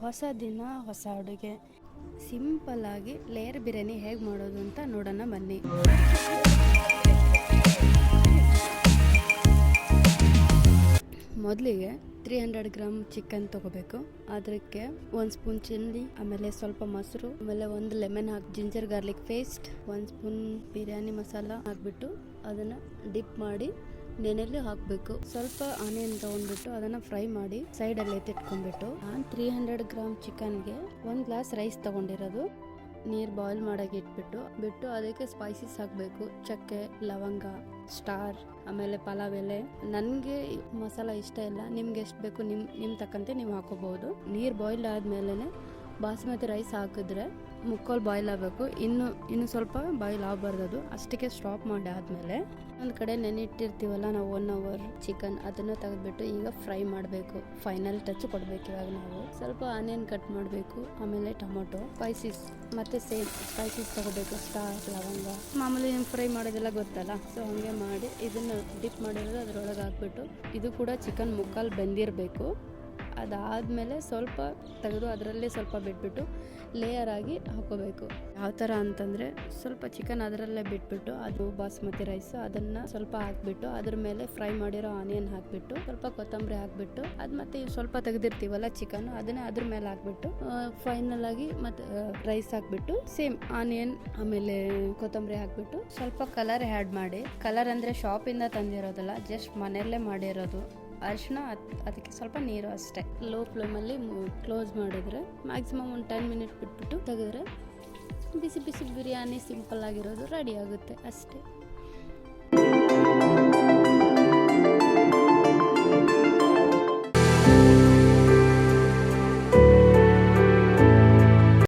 ಹೊಸ ದಿನ ಹೊಸ ಅಡುಗೆ. ಸಿಂಪಲ್ ಆಗಿ ಲೇಯರ್ ಬಿರಿಯಾನಿ ಹೇಗೆ ಮಾಡೋದು ಅಂತ ನೋಡೋಣ ಬನ್ನಿ. ಮೊದಲಿಗೆ 300 ಗ್ರಾಮ್ ಚಿಕನ್ ತಗೋಬೇಕು. ಅದಕ್ಕೆ 1 ಸ್ಪೂನ್ ಚಿಲ್ಲಿ, ಆಮೇಲೆ ಸ್ವಲ್ಪ ಮೊಸರು, ಆಮೇಲೆ 1 ಲೆಮನ್ ಹಾಕಿ ginger garlic paste, 1 spoon biryani masala ಹಾಕ್ಬಿಟ್ಟು ಅದನ್ನ ಡಿಪ್ ಮಾಡಿ ನೆನೆಯಲ್ಲಿ ಹಾಕಬೇಕು. ಸ್ವಲ್ಪ ಆನಿಯನ್ ತಗೊಂಡ್ಬಿಟ್ಟು ಅದನ್ನ ಫ್ರೈ ಮಾಡಿ ಸೈಡ್ ಅಲ್ಲಿ ಎತ್ತಿಟ್ಕೊಂಡ್ಬಿಟ್ಟು, ನಾನು 300 ಗ್ರಾಮ್ ಚಿಕನ್ಗೆ 1 ಗ್ಲಾಸ್ ರೈಸ್ ತಗೊಂಡಿರೋದು. ನೀರು ಬಾಯ್ಲ್ ಮಾಡಕ್ಕೆ ಬಿಟ್ಟು ಅದಕ್ಕೆ ಸ್ಪೈಸಸ್ ಹಾಕಬೇಕು. ಚಕ್ಕೆ, ಲವಂಗ, ಸ್ಟಾರ್, ಆಮೇಲೆ ಪಲಾವ್ ಎಲೆ. ನನಗೆ ಮಸಾಲ ಇಷ್ಟ ಇಲ್ಲ, ನಿಮ್ಗೆ ಎಷ್ಟು ಬೇಕು ನಿಮ್ಮ ತಕ್ಕಂತೆ ನೀವು ಹಾಕೋಬಹುದು. ನೀರು ಬಾಯ್ಲ್ ಆದ್ಮೇಲೆ ಬಾಸ್ಮತಿ ರೈಸ್ ಹಾಕಿದ್ರೆ ಮುಕ್ಕಾಲು ಬಾಯ್ಲ್ ಆಗಬೇಕು. ಇನ್ನು ಸ್ವಲ್ಪ ಬಾಯ್ಲ್ ಆಗಬಾರ್ದು. ಅಷ್ಟಕ್ಕೆ ಸ್ಟಾಪ್ ಮಾಡಿ ಆದ್ಮೇಲೆ ಒಂದು ಕಡೆ ನೆನಿಟ್ಟಿರ್ತೀವಲ್ಲ ನಾವು 1 ಅವರ್ ಚಿಕನ್, ಅದನ್ನ ತೆಗೆದ್ಬಿಟ್ಟು ಈಗ ಫ್ರೈ ಮಾಡಬೇಕು. ಫೈನಲ್ ಟಚ್ ಕೊಡಬೇಕು. ಇವಾಗ ನಾವು ಸ್ವಲ್ಪ ಆನಿಯನ್ ಕಟ್ ಮಾಡಬೇಕು, ಆಮೇಲೆ ಟೊಮೊಟೊ, ಸ್ಪೈಸಸ್ ಮತ್ತೆ ಸೇಮ್ ಸ್ಪೈಸಸ್ ತಗೋಬೇಕು. ಸ್ಟಾರ್, ಲವಂಗ, ಮಾಮೂಲಿ ಫ್ರೈ ಮಾಡೋದೆಲ್ಲ ಗೊತ್ತಲ್ಲ, ಸೊ ಹಂಗೆ ಮಾಡಿ ಇದನ್ನ ಡಿಪ್ ಮಾಡಿರೋದು ಅದ್ರೊಳಗೆ ಹಾಕ್ಬಿಟ್ಟು, ಇದು ಕೂಡ ಚಿಕನ್ ಮುಕ್ಕಾಲು ಬೆಂದಿರಬೇಕು. ಅದಾದಮೇಲೆ ಸ್ವಲ್ಪ ತೆಗೆದು ಅದರಲ್ಲೇ ಸ್ವಲ್ಪ ಬಿಟ್ಬಿಟ್ಟು ಲೇಯರ್ ಆಗಿ ಹಾಕೋಬೇಕು. ಯಾವ ಥರ ಅಂತಂದರೆ, ಸ್ವಲ್ಪ ಚಿಕನ್ ಅದರಲ್ಲೇ ಬಿಟ್ಬಿಟ್ಟು ಅದು ಬಾಸ್ಮತಿ ರೈಸ್ ಅದನ್ನು ಸ್ವಲ್ಪ ಹಾಕ್ಬಿಟ್ಟು ಅದ್ರ ಮೇಲೆ ಫ್ರೈ ಮಾಡಿರೋ ಆನಿಯನ್ ಹಾಕ್ಬಿಟ್ಟು ಸ್ವಲ್ಪ ಕೊತ್ತಂಬರಿ ಹಾಕ್ಬಿಟ್ಟು ಅದು ಮತ್ತೆ ಸ್ವಲ್ಪ ತೆಗೆದಿರ್ತೀವಲ್ಲ ಚಿಕನ್, ಅದನ್ನೇ ಅದ್ರ ಮೇಲೆ ಹಾಕ್ಬಿಟ್ಟು ಫೈನಲ್ ಆಗಿ ಮತ್ತೆ ರೈಸ್ ಹಾಕ್ಬಿಟ್ಟು ಸೇಮ್ ಆನಿಯನ್ ಆಮೇಲೆ ಕೊತ್ತಂಬರಿ ಹಾಕ್ಬಿಟ್ಟು ಸ್ವಲ್ಪ ಕಲರ್ ಆ್ಯಡ್ ಮಾಡಿ. ಕಲರ್ ಅಂದರೆ ಶಾಪಿಂದ ತಂದಿರೋದಲ್ಲ, ಜಸ್ಟ್ ಮನೆಯಲ್ಲೇ ಮಾಡಿರೋದು. ಅರಿಶಿನ, ಅದಕ್ಕೆ ಸ್ವಲ್ಪ ನೀರು ಅಷ್ಟೇ. ಲೋ ಫ್ಲೇಮಲ್ಲಿ ಕ್ಲೋಸ್ ಮಾಡಿದ್ರೆ ಮ್ಯಾಕ್ಸಿಮಮ್ ಒಂದು 10 ಮಿನಿಟ್ ಬಿಟ್ಬಿಟ್ಟು ತೆಗೆದ್ರೆ ಬಿಸಿ ಬಿಸಿ ಬಿರಿಯಾನಿ ಸಿಂಪಲ್ ಆಗಿರೋದು ರೆಡಿ ಆಗುತ್ತೆ ಅಷ್ಟೇ.